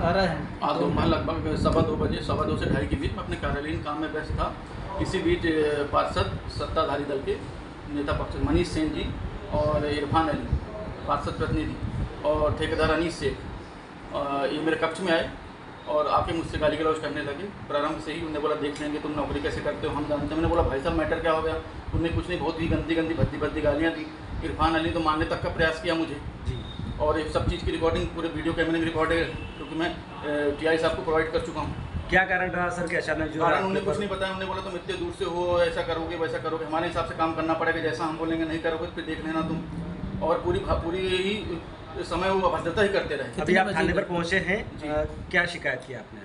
आ रहा है आज दोपहर लगभग 2:15 से 2:30 के बीच में अपने कार्यालयीन काम में व्यस्त था। इसी बीच पार्षद सत्ताधारी दल के नेता पक्ष मनीष सेन जी और इरफान अली पार्षद प्रतिनिधि और ठेकेदार अनीस शेख ये मेरे कक्ष में आए और आके मुझसे गाली गलौज करने लगे। प्रारंभ से ही उन्होंने बोला देख लेंगे तुम नौकरी कैसे करते हो हम जानते हैं। मैंने बोला भाई साहब मैटर क्या हो गया। उन्होंने कुछ नहीं, बहुत ही गंदी भद्दी गालियाँ दी। इरफान अली तो मारने तक का प्रयास किया मुझे जी। और ये सब चीज़ की रिकॉर्डिंग पूरे वीडियो कैमरे में रिकॉर्ड है, क्योंकि मैं टीआई साहब को प्रोवाइड कर चुका हूँ। क्या कारण रहा सर कि अचानक जो कारण उन्होंने कुछ नहीं बताया। उन्होंने बोला तुम इतने दूर से हो, ऐसा करोगे वैसा करोगे, हमारे हिसाब से काम करना पड़ेगा, जैसा हम बोलेंगे नहीं करोगे फिर देख लेना तुम। और पूरी ही समय वो अभद्रता ही करते रहे। अभी आप थाने पर पहुँचे हैं, क्या शिकायत की आपने?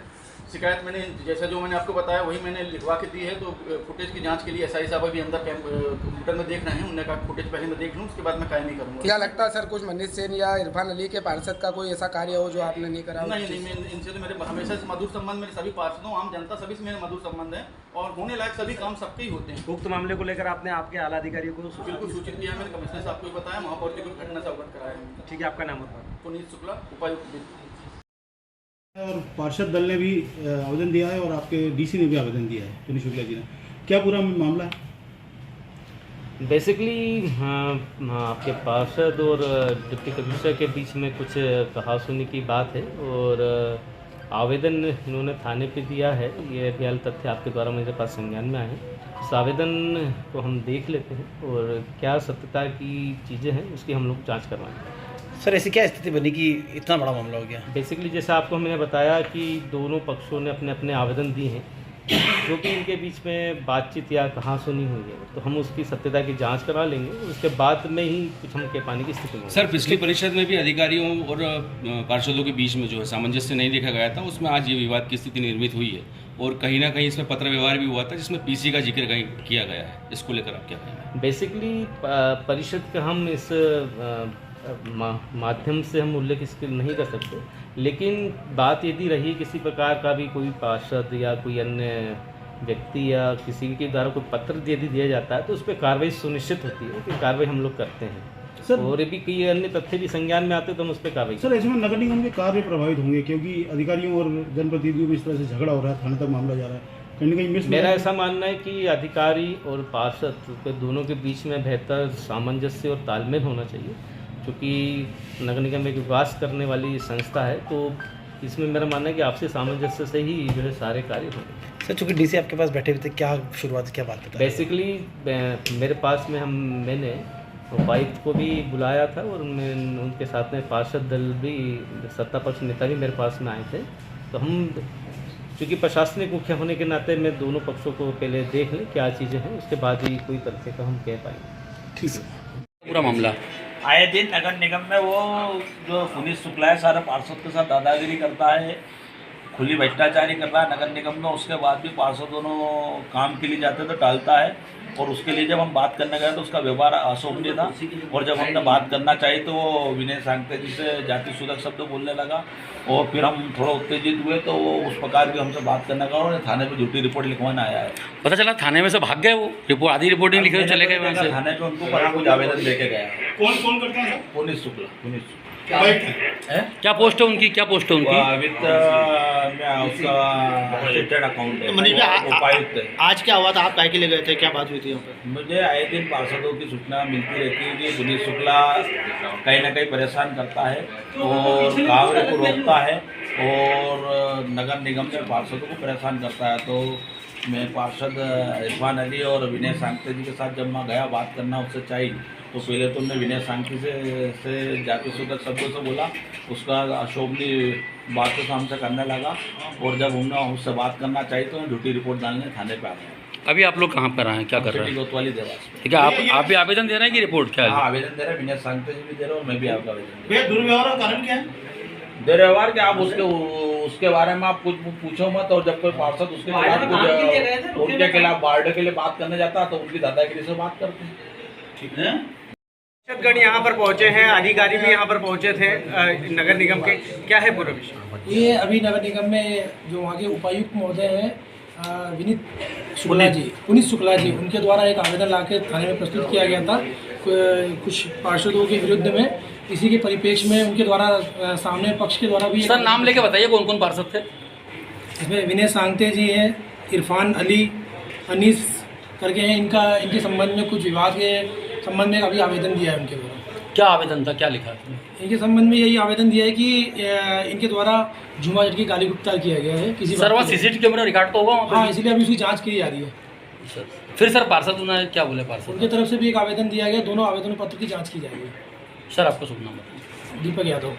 शिकायत मैंने जैसा जो मैंने आपको बताया वही मैंने लिखवा के दी है। तो फुटेज की जांच के लिए एसआई साहब अभी अंदर कंप्यूटर में देख रहे हैं। उन्होंने कहा फुटेज पहले मैं देख लूँ, उसके बाद मैं कायमी करूँगा। क्या लगता है सर कुछ मनीष सेन या इरफान अली के पार्षद का कोई ऐसा कार्य हो जो आपने नहीं करा? नहीं, मैं इनसे तो मेरे हमेशा से मधुर संबंध, मेरे सभी पार्षदों आम जनता सभी से मेरे मधुर संबंध है और होने लायक सभी काम सबके ही होते हैं। उक्त मामले को लेकर आपने आपके आला अधिकारियों को बिल्कुल सूचित किया। मैंने कमिश्नर साहब को बताया, महापौर जी को घटना से अवगत कराया। ठीक है, आपका नाम बताओ? पुनीत शुक्ला, उपायुक्त। और पार्षद दल ने भी आवेदन दिया है और आपके डीसी ने भी आवेदन दिया है, पुनीत शुक्ला जी ने। क्या पूरा मामला है? बेसिकली आपके पार्षद और डिप्टी कमिश्नर के बीच में कुछ कहासुनी की बात है और आवेदन इन्होंने थाने पे दिया है। ये फिलहाल तथ्य आपके द्वारा मेरे पास संज्ञान में आए हैं। इस आवेदन को हम देख लेते हैं और क्या सत्यता की चीज़ें हैं उसकी हम लोग जाँच करवाएंगे। सर ऐसी क्या स्थिति बनी कि इतना बड़ा मामला हो गया? बेसिकली जैसा आपको मैंने बताया कि दोनों पक्षों ने अपने अपने आवेदन दिए हैं, जो कि इनके बीच में बातचीत या कहासुनी हुई है, तो हम उसकी सत्यता की जांच करा लेंगे। उसके बाद में ही कुछ हम कह पाने की स्थिति में। सर पिछली परिषद में भी अधिकारियों और पार्षदों के बीच में जो है सामंजस्य नहीं देखा गया था, उसमें आज ये विवाद की स्थिति निर्मित हुई है और कहीं ना कहीं इसमें पत्र व्यवहार भी हुआ था जिसमें पीसी का जिक्र कहीं किया गया है। इसको लेकर आप क्या कहेंगे? बेसिकली परिषद का हम इस माध्यम से हम उल्लेख इसके नहीं कर सकते, लेकिन बात यदि रही किसी प्रकार का भी कोई पार्षद या कोई अन्य व्यक्ति या किसी के द्वारा कोई पत्र यदि दिया जाता है तो उस पर कार्रवाई सुनिश्चित होती है कि कार्रवाई हम लोग करते हैं। सर और यदि कई अन्य तथ्य भी संज्ञान में आते तो हम उस पर कार्रवाई। सर इसमें नगर निगम के कार्य प्रभावित होंगे क्योंकि अधिकारियों और जनप्रतिनिधियों में इस तरह से झगड़ा हो रहा है, थाने तक मामला जा रहा है, कहीं ना कहीं मेरा ऐसा मानना है कि अधिकारी और पार्षद के दोनों के बीच में बेहतर सामंजस्य और तालमेल होना चाहिए, क्योंकि नगर निगम एक विकास करने वाली संस्था है। तो इसमें मेरा मानना है कि आपसी सामंजस्य से ही जो है सारे कार्य होंगे। सर चूँकि डीसी आपके पास बैठे हुए थे, क्या शुरुआत क्या बात बताई? बेसिकली मेरे पास में मैंने उपायुक्त को भी बुलाया था और उनके साथ में पार्षद दल भी, सत्ता पक्ष नेता भी मेरे पास में आए थे। तो हम चूँकि प्रशासनिक मुख्य होने के नाते मैं दोनों पक्षों को पहले देख लें क्या चीज़ें हैं, उसके बाद ही कोई तथ्य का हम कह पाएंगे। ठीक है। पूरा मामला आए दिन नगर निगम में वो जो पुनीत शुक्ला है सारे पार्षद के साथ दादागिरी करता है, खुली भ्रष्टाचारी कर रहा है नगर निगम में। उसके बाद भी पार्षद दोनों काम के लिए जाते तो टालता है और उसके लिए जब हम बात करने गए तो उसका व्यवहार अशोभनीय था और जब हमने बात करना चाहिए तो वो विनय सांगते जी से जाति सूचक शब्द बोलने लगा और फिर हम थोड़ा उत्तेजित हुए तो वो उस प्रकार की हमसे बात करने का और थाने पे झूठी रिपोर्ट लिखवाना आया है। पता चला थाने में से भाग गए, वो रिपोर्ट आधी रिपोर्टिंग लिखे चले गए वहाँ से। थाने पे उनको बड़ा कुछ आवेदन देके गया। कौन करता है? पुनीत शुक्ला। क्या पोस्ट है उनकी? क्या पोस्ट है उनकी? वित्त में उसका असिस्टेंट अकाउंटेंट उपायुक्त है। आज क्या हुआ था, आप काय के लिए गए थे, क्या बात हुई थी यहाँ पर? मुझे आए दिन पार्षदों की सूचना मिलती रहती है कि पुनीत शुक्ला कहीं ना कहीं परेशान करता है और कार्य को रोकता है और नगर निगम में पार्षदों को परेशान करता है। तो मैं पार्षद इरफान अली और विनय सांगते जी के साथ जब मैं गया बात करना उससे चाहिए तो पहले तो मैं विनय सांगती से जाति सूचक शब्दों से बोला, उसका अशोभनीय बातों से हमसे करने लगा और जब हमने उससे बात करना चाहिए तो झूठी रिपोर्ट डालने थाने पे आ गए। अभी आप लोग कहाँ पर आए हैं, क्या कर रहे हैं? कोतवाली देवास। ठीक है, आप भी आवेदन दे रहे हैं कि रिपोर्ट क्या है? हाँ आवेदन दे रहे हैं, विनय सांगते जी भी दे रहे हैं और मैं भी आपका आवेदन दे रहा हूँ। दुर्व्यवहार का कारण क्या है? दुर्व्यवहार क्या, आप उसके बारे में आप कुछ पूछो मत और जब कोई पार्षद उसके खिलाफ उनके खिलाफ वार्ड के लिए बात करने जाता है तो उनकी दादागिरी से बात करते हैं। ठीक है। गण यहाँ पर पहुँचे हैं, अधिकारी भी यहाँ पर पहुँचे थे नगर निगम के, क्या है पूरा विषय? ये अभी नगर निगम में जो वहाँ के उपायुक्त महोदय हैं विनीत शुक्ला जी, पुनीत शुक्ला जी, उनके द्वारा एक आवेदन लाके थाने में प्रस्तुत किया गया था कुछ पार्षदों के विरुद्ध में। इसी के परिप्रेक्ष्य में उनके द्वारा सामने पक्ष के द्वारा भी सर नाम लेके बताइए कौन कौन पार्षद थे? इसमें विनय सांगते जी हैं, इरफान अली, अनीस करके हैं। इनके संबंध में कुछ विवाद के संबंध में अभी आवेदन दिया है उनके द्वारा। क्या आवेदन था, क्या लिखा है? इनके संबंध में यही आवेदन दिया है कि इनके द्वारा झूमा झटकी गाली गुप्ता किया गया है किसी सर वहाँ सीसीटीवी कैमरा रिकॉर्ड तो होगा वहाँ पे? हाँ, इसलिए अभी उसकी जांच की जा रही है। सर फिर सर पार्षद उन्होंने क्या बोले? पार्षद उनकी तरफ से भी एक आवेदन दिया गया, दोनों आवेदनों पत्र की जांच की जाएगी। सर आपका शुभ नाम बताइए। दीपक यादव।